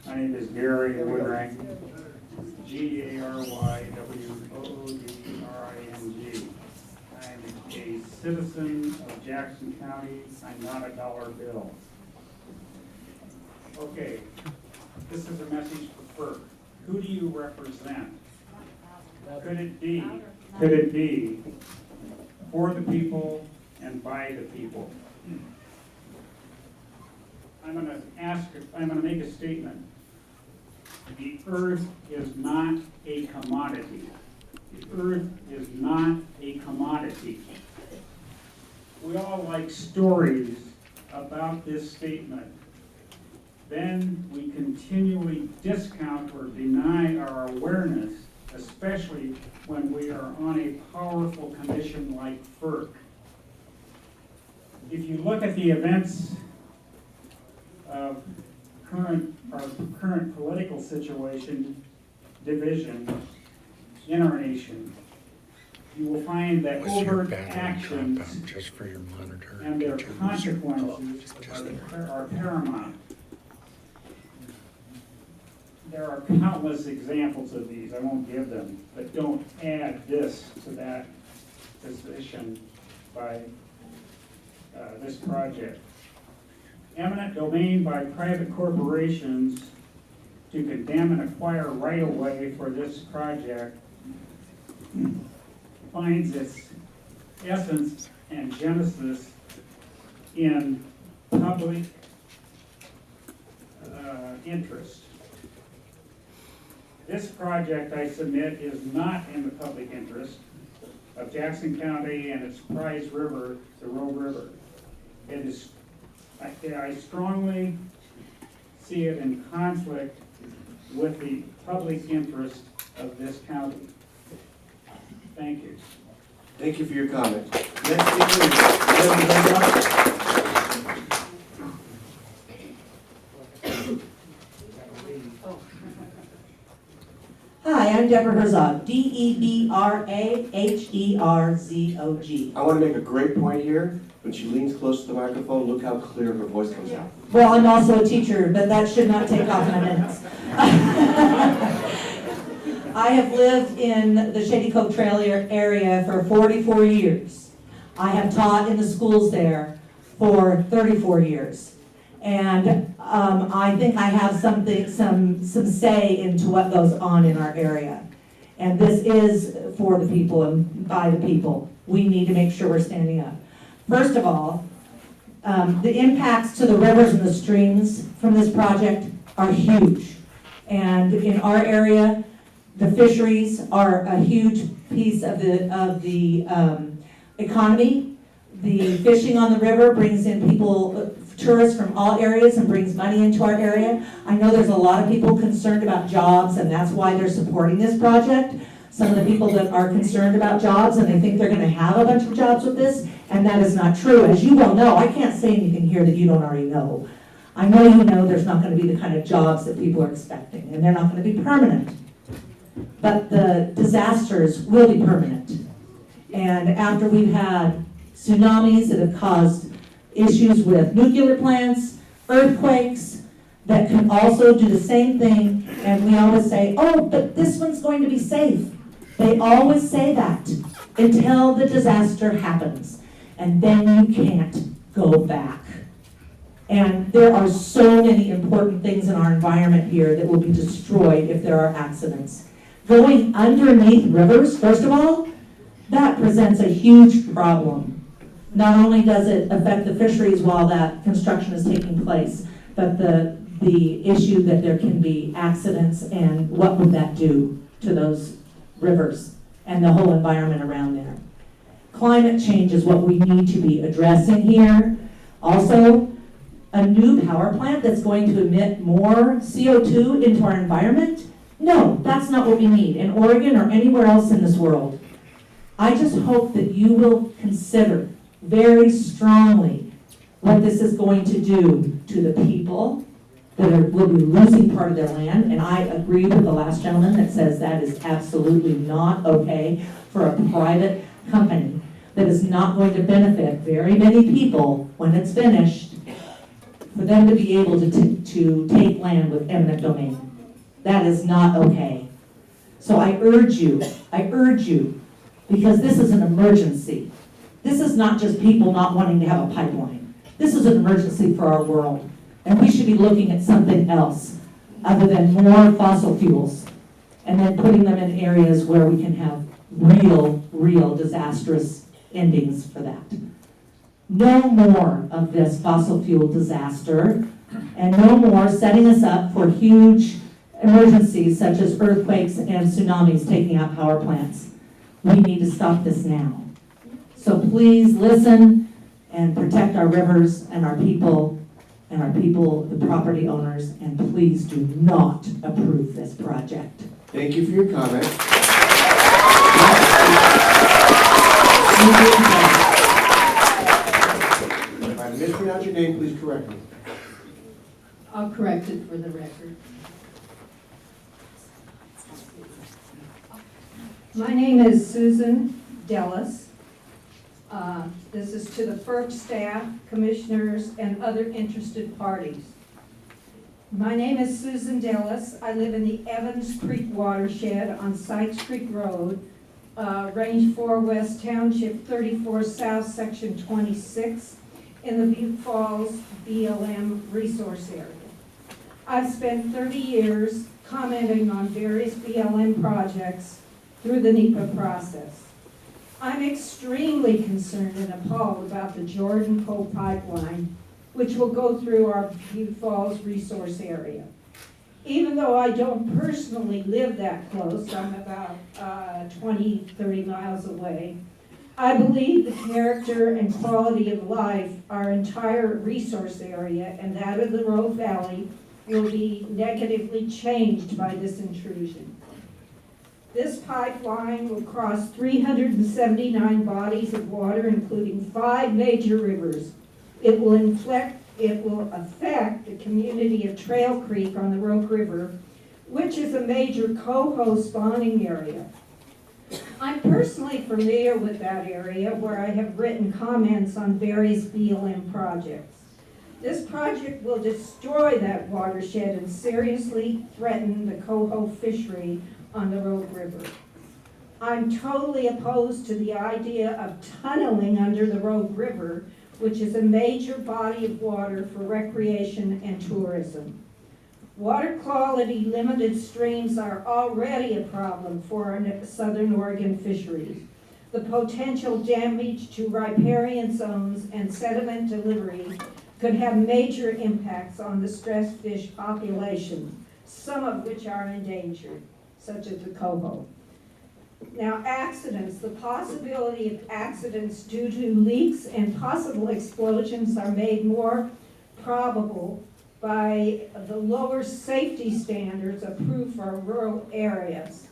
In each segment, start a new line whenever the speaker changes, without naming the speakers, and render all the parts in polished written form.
My name is Gary Woodring, Garywodring. I'm a citizen of Jackson County. I'm not a dollar bill. Okay, this is a message for FERC. Who do you represent? Could it be for the people and by the people? I'm going to make a statement. The earth is not a commodity. The earth is not a commodity. We all like stories about this statement. Then we continually discount or deny our awareness, especially when we are on a powerful commission like FERC. If you look at the events of our current political situation, division in our nation, you will find that overt actions
just for your monitor
and their consequences are paramount. There are countless examples of these. I won't give them, but don't add this to that position by this project. Eminent domain by private corporations to condemn and acquire right-of-way for this project finds its essence and genesis in public interest. This project, I submit, is not in the public interest of Jackson County and its prized river, the Roe River. It is, I strongly see it in conflict with the public interest of this county. Thank you.
Thank you for your comment. Next speaker is Debra.
Hi, I'm Debra Herzog, D-E-B-R-A-H-E-R-Z-O-G.
I want to make a great point here. When she leans close to the microphone, look how clear her voice comes out.
Well, I'm also a teacher, but that should not take off my minutes. I have lived in the Shady Cove Trail area for 44 years. I have taught in the schools there for 34 years. And I think I have some say into what goes on in our area. And this is for the people and by the people. We need to make sure we're standing up. First of all, the impacts to the rivers and the streams from this project are huge. And in our area, the fisheries are a huge piece of the economy. The fishing on the river brings in people, tourists from all areas, and brings money into our area. I know there's a lot of people concerned about jobs, and that's why they're supporting this project. Some of the people that are concerned about jobs, and they think they're going to have a bunch of jobs with this, and that is not true. As you well know, I can't say anything here that you don't already know. I know you know there's not going to be the kind of jobs that people are expecting, and they're not going to be permanent. But the disasters will be permanent. And after we've had tsunamis that have caused issues with nuclear plants, earthquakes that can also do the same thing, and we always say, oh, but this one's going to be safe. They always say that until the disaster happens, and then you can't go back. And there are so many important things in our environment here that will be destroyed if there are accidents. Going underneath rivers, first of all, that presents a huge problem. Not only does it affect the fisheries while that construction is taking place, but the issue that there can be accidents, and what would that do to those rivers and the whole environment around there. Climate change is what we need to be addressing here. Also, a new power plant that's going to emit more CO2 into our environment? No, that's not what we need in Oregon or anywhere else in this world. I just hope that you will consider very strongly what this is going to do to the people that will be losing part of their land. And I agree with the last gentleman that says that is absolutely not okay for a private company that is not going to benefit very many people when it's finished, for them to be able to to take land with eminent domain. That is not okay. So I urge you, because this is an emergency. This is not just people not wanting to have a pipeline. This is an emergency for our world. And we should be looking at something else other than more fossil fuels and then putting them in areas where we can have real disastrous endings for that. No more of this fossil fuel disaster, and no more setting us up for huge emergencies such as earthquakes and tsunamis taking out power plants. We need to stop this now. So please listen and protect our rivers and our people, the property owners, and please do not approve this project.
Thank you for your comment. If I mispronounce your name, please correct me.
I'll correct it for the record. My name is Susan Dellis. This is to the FERC staff, commissioners, and other interested parties. My name is Susan Dellis. I live in the Evans Creek watershed on Sykes Creek Road, Range 4 West Township 34 South, Section 26, in the Butte Falls BLM resource area. I've spent 30 years commenting on various BLM projects through the NEPA process. I'm extremely concerned and appalled about the Jordan Cove pipeline, which will go through our Butte Falls resource area. Even though I don't personally live that close, I'm about 20-30 miles away, I believe the character and quality of life, our entire resource area and that of the Rogue Valley will be negatively changed by this intrusion. This pipeline will cross 379 bodies of water, including 5 major rivers. It will affect the community of Trail Creek on the Rogue River, which is a major coho spawning area. I'm personally familiar with that area where I have written comments on various BLM projects. This project will destroy that watershed and seriously threaten the coho fishery on the Rogue River. I'm totally opposed to the idea of tunneling under the Rogue River, which is a major body of water for recreation and tourism. Water quality limited streams are already a problem for our southern Oregon fisheries. The potential damage to riparian zones and sediment delivery could have major impacts on the stressed fish population, some of which are endangered, such as the coho. Now, accidents, the possibility of accidents due to leaks and possible explosions are made more probable by the lower safety standards approved for rural areas.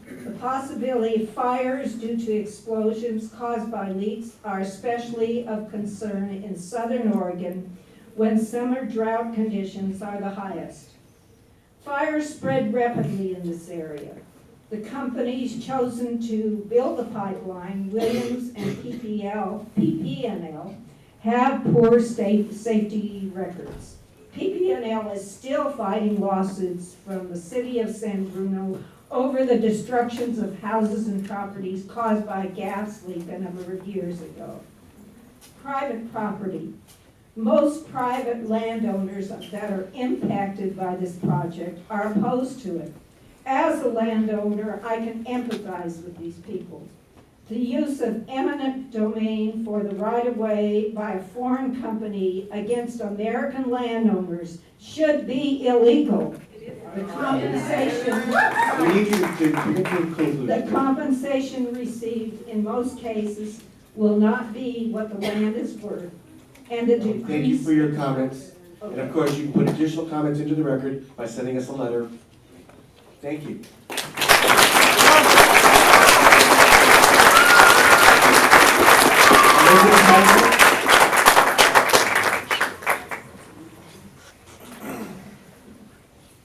The possibility of fires due to explosions caused by leaks are especially of concern in southern Oregon when summer drought conditions are the highest. Fires spread rapidly in this area. The companies chosen to build the pipeline, Williams and PPNL, have poor safety records. PPNL is still fighting lawsuits from the city of San Bruno over the destructions of houses and properties caused by a gas leak a number of years ago. Private property. Most private landowners that are impacted by this project are opposed to it. As a landowner, I can empathize with these people. The use of eminent domain for the right-of-way by a foreign company against American landowners should be illegal. The compensation,
We need you to get to a conclusion.
the compensation received in most cases will not be what the land is worth. And the decrease.
Thank you for your comments. And of course, you can put additional comments into the record by sending us a letter. Thank you.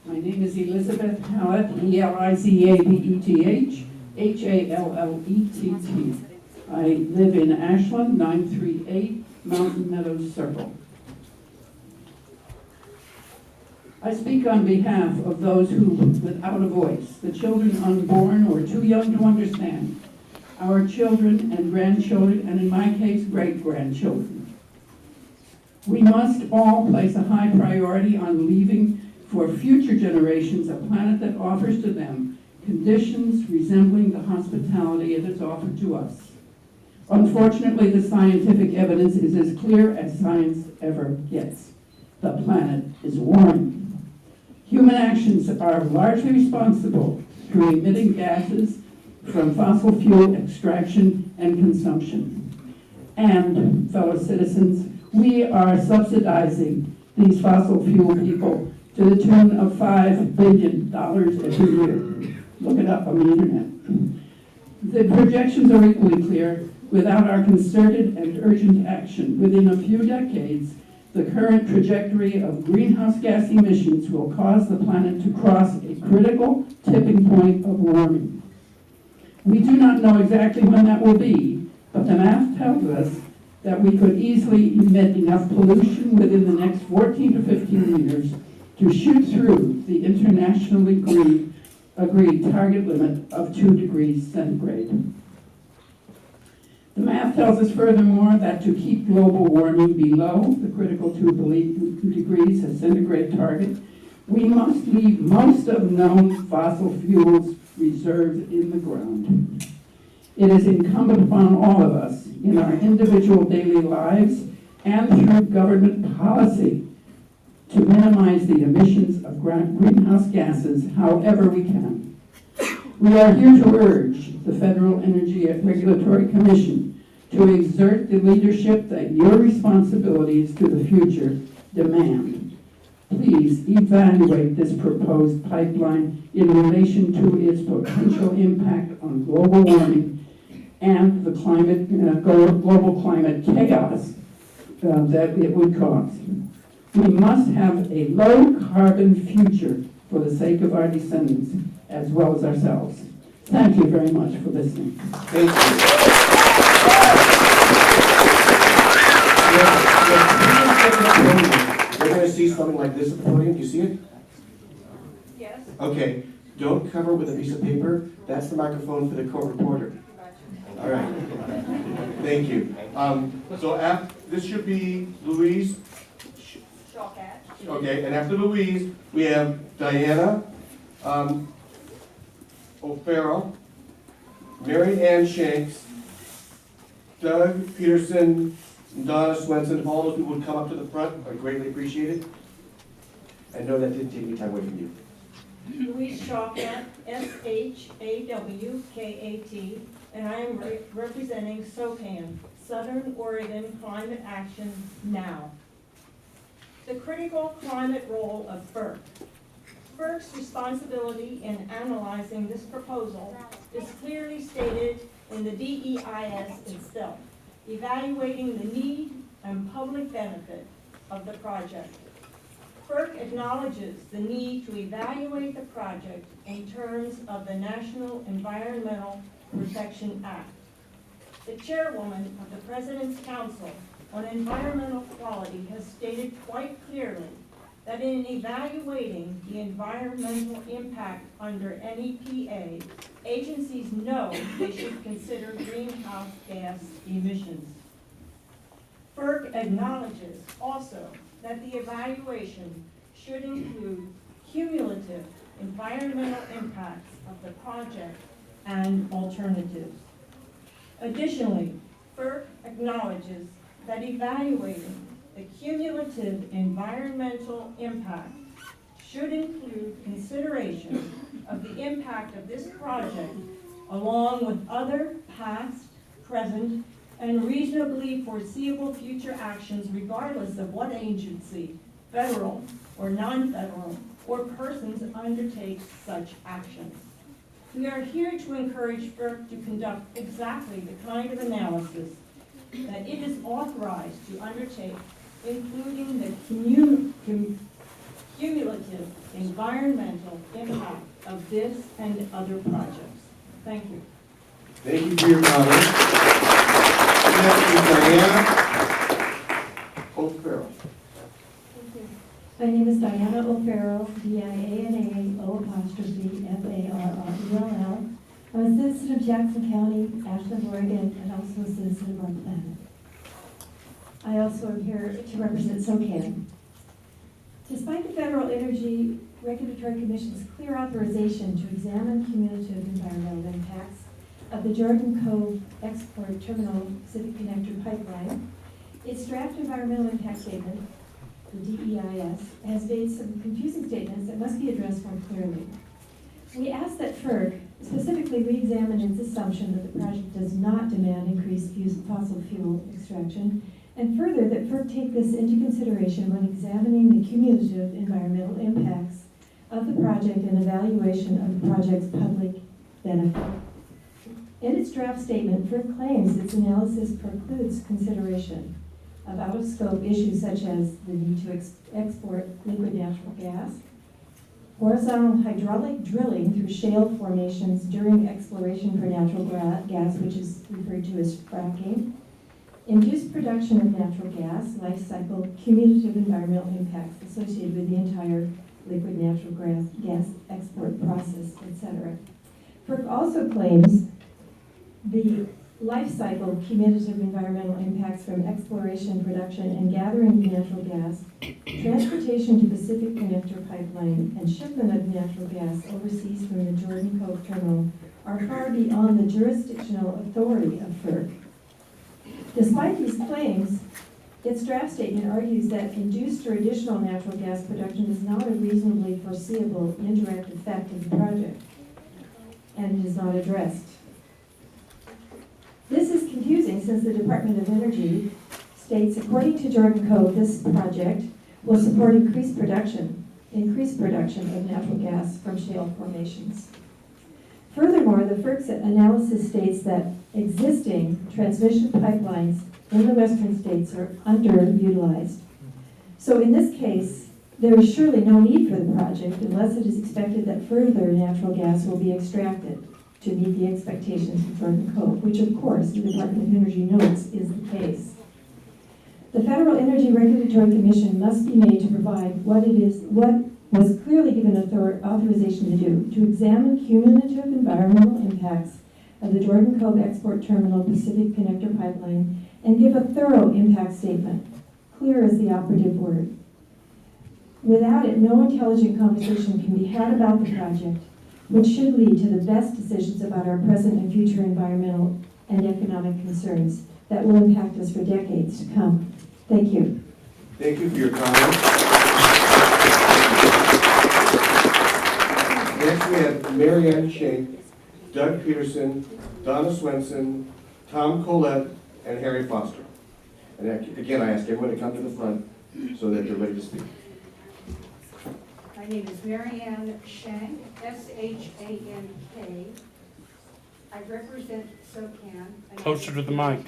My name is Elizabeth Hallett, Elizabeth, Hallett. I live in Ashland, 938 Mountain Meadows Circle. I speak on behalf of those who, without a voice, the children unborn or too young to understand, our children and grandchildren, and in my case, great-grandchildren. We must all place a high priority on leaving for future generations a planet that offers to them conditions resembling the hospitality it has offered to us. Unfortunately, the scientific evidence is as clear as science ever gets. The planet is warming. Human actions are largely responsible for emitting gases from fossil fuel extraction and consumption. And, fellow citizens, we are subsidizing these fossil fuel people to the tune of $5 billion every year. Look it up on the internet. The projections are equally clear. Without our concerted and urgent action, within a few decades, the current trajectory of greenhouse gas emissions will cause the planet to cross a critical tipping point of warming. We do not know exactly when that will be, but the math tells us that we could easily emit enough pollution within the next 14 to 15 years to shoot through the internationally agreed target limit of 2 degrees centigrade. The math tells us furthermore that to keep global warming below the critical 2 degrees centigrade target, we must leave most of known fossil fuels reserved in the ground. It is incumbent upon all of us in our individual daily lives and through government policy to minimize the emissions of greenhouse gases however we can. We are here to urge the Federal Energy Regulatory Commission to exert the leadership that your responsibilities to the future demand. Please evaluate this proposed pipeline in relation to its potential impact on global warming and the global climate chaos that it would cause. We must have a low-carbon future for the sake of our descendants as well as ourselves. Thank you very much for listening.
Thank you. We're going to see something like this at the podium. Do you see it?
Yes.
Okay. Don't cover it with a piece of paper. That's the microphone for the court reporter. All right. Thank you. So this should be Louise. Okay, and after Louise, we have Diana, O Farrell, Marianne Chang, Doug Peterson, and Donna Swenson. If all those people would come up to the front, I greatly appreciate it. I know that didn't take any time away from you.
Louise Shawkat, SHAWKAT, and I am representing SOCAN, Southern Oregon Climate Action Now. The critical climate role of FERC. FERC's responsibility in analyzing this proposal is clearly stated in the DEIS itself, evaluating the need and public benefit of the project. FERC acknowledges the need to evaluate the project in terms of the National Environmental Protection Act. The chairwoman of the President's Council on Environmental Quality has stated quite clearly that in evaluating the environmental impact under NEPA, agencies know they should consider greenhouse gas emissions. FERC acknowledges also that the evaluation should include cumulative environmental impacts of the project and alternatives. Additionally, FERC acknowledges that evaluating the cumulative environmental impact should include consideration of the impact of this project along with other past, present, and reasonably foreseeable future actions regardless of what agency, federal or non-federal, or persons undertake such actions. We are here to encourage FERC to conduct exactly the kind of analysis that it is authorized to undertake, including the cumulative environmental impact of this and other projects. Thank you.
Thank you for your comments. Next is Diana O Farrell.
Thank you.
My name is Diana O Farrell, Diana_O_Farrell. I'm a citizen of Jackson County, Ashland, Oregon, and also a citizen of our planet. I also am here to represent SOCAN. Despite the Federal Energy Regulatory Commission's clear authorization to examine cumulative environmental impacts of the Jordan Cove Export Terminal Pacific Connector Pipeline, its draft environmental impact statement, the DEIS, has made some confusing statements that must be addressed more clearly. We ask that FERC specifically re-examine its assumption that the project does not demand increased fossil fuel extraction, and further that FERC take this into consideration when examining the cumulative environmental impacts of the project and evaluation of the project's public benefit. In its draft statement, FERC claims its analysis precludes consideration of out-of-scope issues such as the need to export liquid natural gas, horizontal hydraulic drilling through shale formations during exploration for natural gas, which is referred to as fracking, induced production of natural gas, life cycle, cumulative environmental impacts associated with the entire liquid natural gas export process, etc. FERC also claims the life cycle cumulative environmental impacts from exploration, production, and gathering of natural gas, transportation to Pacific Connector Pipeline, and shipment of natural gas overseas from the Jordan Cove Terminal are far beyond the jurisdictional authority of FERC. Despite these claims, its draft statement argues that induced or additional natural gas production is not a reasonably foreseeable indirect effect of the project, and it is not addressed. This is confusing since the Department of Energy states, according to Jordan Cove, this project will support increased production of natural gas from shale formations. Furthermore, the FERC's analysis states that existing transmission pipelines in the western states are underutilized. So in this case, there is surely no need for the project unless it is expected that further natural gas will be extracted to meet the expectations of Jordan Cove, which of course the Department of Energy notes is the case. The Federal Energy Regulatory Commission must be made to provide what was clearly given authorization to do, to examine cumulative environmental impacts of the Jordan Cove Export Terminal Pacific Connector Pipeline and give a thorough impact statement. Clear is the operative word. Without it, no intelligent conversation can be had about the project, which should lead to the best decisions about our present and future environmental and economic concerns that will impact us for decades to come. Thank you.
Thank you for your comments. Next we have Marianne Chang, Doug Peterson, Donna Swenson, Tom Collette, and Harry Foster. And again, I ask everyone to come to the front so that they're ready to speak.
My name is Marianne Chang, S-H-A-N-K. I represent SOCAN.
Closer to the mic.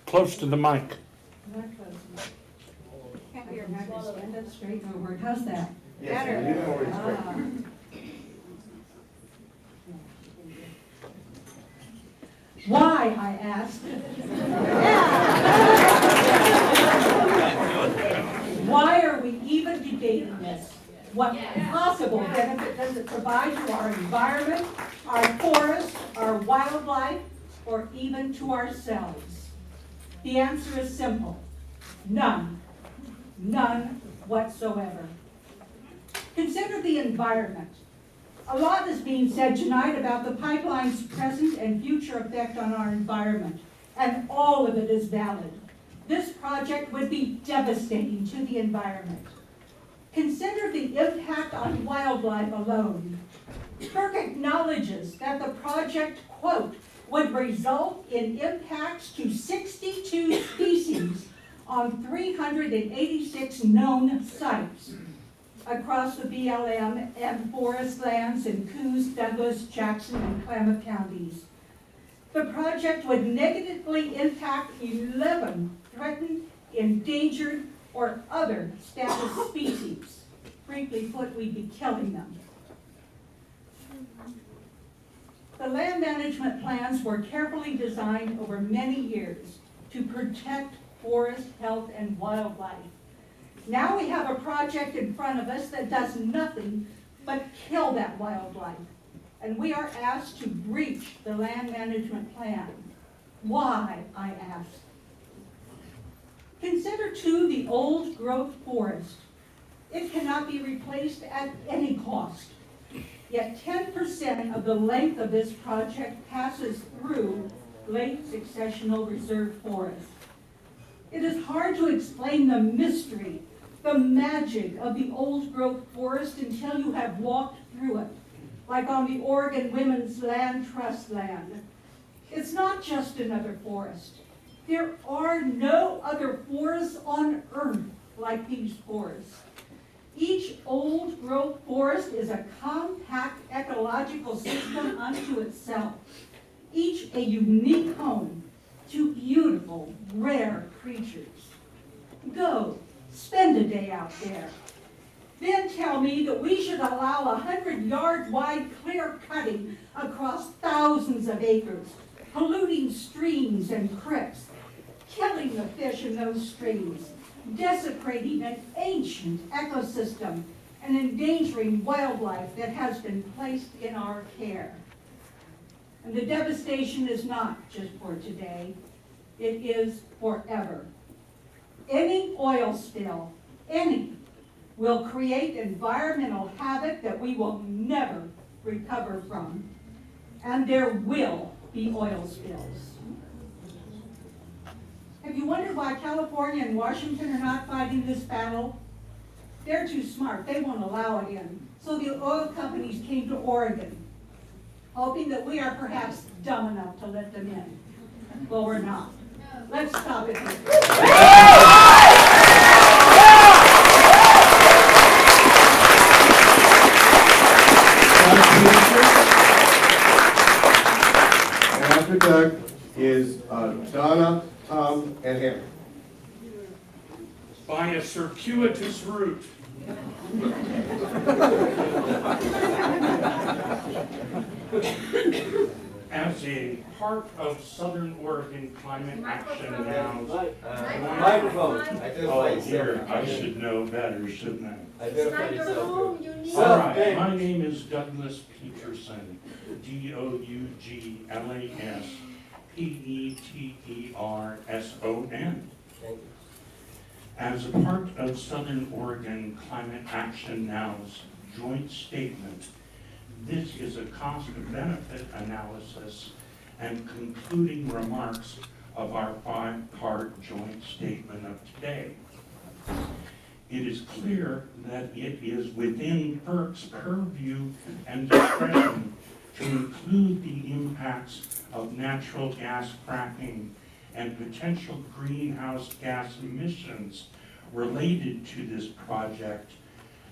Close to the mic.
I'm not close enough. Can't hear. I can stand up straight forward. How's that?
Yes,
Better.
you know it's great.
Why, I asked. Why are we even debating this? What possible benefit does it provide to our environment, our forests, our wildlife, or even to ourselves? The answer is simple. None. None whatsoever. Consider the environment. A lot is being said tonight about the pipeline's present and future effect on our environment, and all of it is valid. This project would be devastating to the environment. Consider the impact on wildlife alone. FERC acknowledges that the project, quote, would result in impacts to 62 species on 386 known sites across the BLM and forest lands in Coos, Douglas, Jackson, and Klamath counties. The project would negatively impact 11 threatened, endangered, or other status species. Briefly put, we'd be killing them. The land management plans were carefully designed over many years to protect forest health and wildlife. Now we have a project in front of us that does nothing but kill that wildlife. And we are asked to breach the land management plan. Why, I ask? Consider too the old growth forest. It cannot be replaced at any cost. Yet 10% of the length of this project passes through late successional reserve forest. It is hard to explain the mystery, the magic of the old growth forest until you have walked through it, like on the Oregon Women's Land Trust land. It's not just another forest. There are no other forests on earth like these forests. Each old growth forest is a compact ecological system unto itself, each a unique home to beautiful, rare creatures. Go, spend a day out there. Then tell me that we should allow 100-yard wide clear cutting across thousands of acres, polluting streams and creeks, killing the fish in those streams, desecrating an ancient ecosystem, and endangering wildlife that has been placed in our care. And the devastation is not just for today, it is forever. Any oil spill, any, will create environmental havoc that we will never recover from. And there will be oil spills. Have you wondered why California and Washington are not fighting this battle? They're too smart. They won't allow it in. So the oil companies came to Oregon, hoping that we are perhaps dumb enough to let them in. Well, we're not. Let's stop it here.
And after Doug is Donna, Tom, and Hannah.
By a circuitous route. As a part of Southern Oregon Climate Action Now.
Microphone.
Oh, here, I should know better, shouldn't I?
Identify yourself.
All right, my name is Douglas Peterson, Douglas Peterson. As a part of Southern Oregon Climate Action Now's joint statement, this is a cost-benefit analysis and concluding remarks of our five-part joint statement of today. It is clear that it is within FERC's purview and discretion to include the impacts of natural gas fracking and potential greenhouse gas emissions related to this project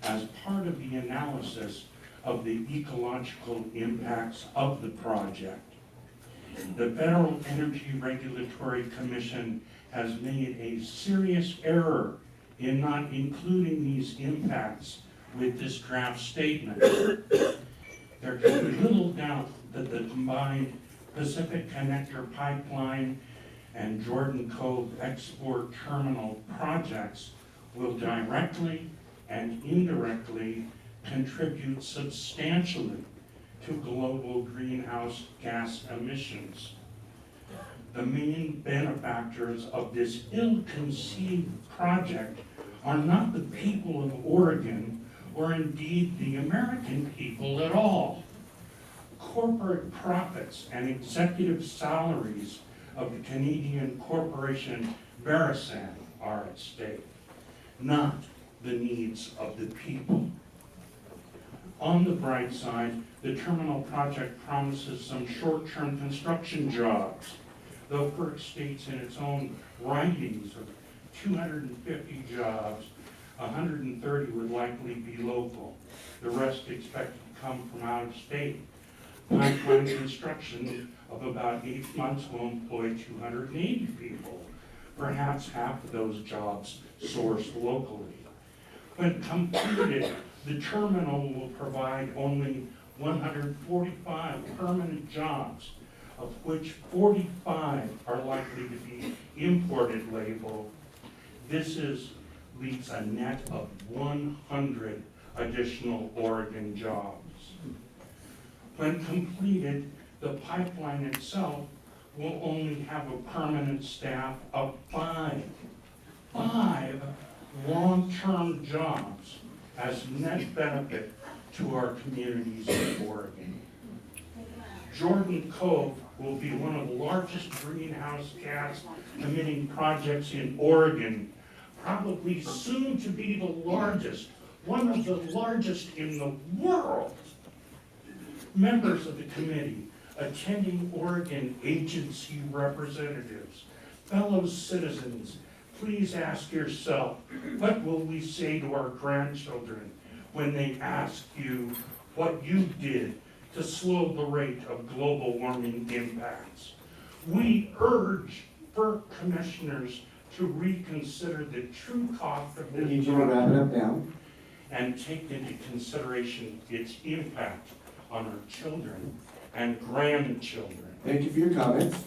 as part of the analysis of the ecological impacts of the project. The Federal Energy Regulatory Commission has made a serious error in not including these impacts with this draft statement. There can be little doubt that the combined Pacific Connector Pipeline and Jordan Cove Export Terminal projects will directly and indirectly contribute substantially to global greenhouse gas emissions. The main benefactors of this ill-conceived project are not the people of Oregon or indeed the American people at all. Corporate profits and executive salaries of the Canadian corporation Peterson are at stake, not the needs of the people. On the bright side, the terminal project promises some short-term construction jobs, though FERC states in its own writings of 250 jobs, 130 would likely be local. The rest expected to come from out of state. Pipeline construction of about 8 months will employ 280 people, perhaps half of those jobs sourced locally. When completed, the terminal will provide only 145 permanent jobs, of which 45 are likely to be imported labor. This is leaves a net of 100 additional Oregon jobs. When completed, the pipeline itself will only have a permanent staff of five long-term jobs as net benefit to our communities in Oregon. Jordan Cove will be one of the largest greenhouse gas emitting projects in Oregon, probably soon to be the largest, one of the largest in the world. Members of the committee, attending Oregon agency representatives, fellow citizens, please ask yourself, what will we say to our grandchildren when they ask you what you did to slow the rate of global warming impacts? We urge FERC commissioners to reconsider the true cost of
I
this
need you to wrap it up now.
and take into consideration its impact on our children and grandchildren.
Thank you for your comments.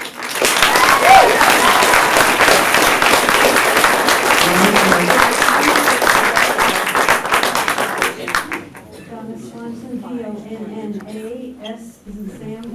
Donna Swanson, DONNA, S is in Sam,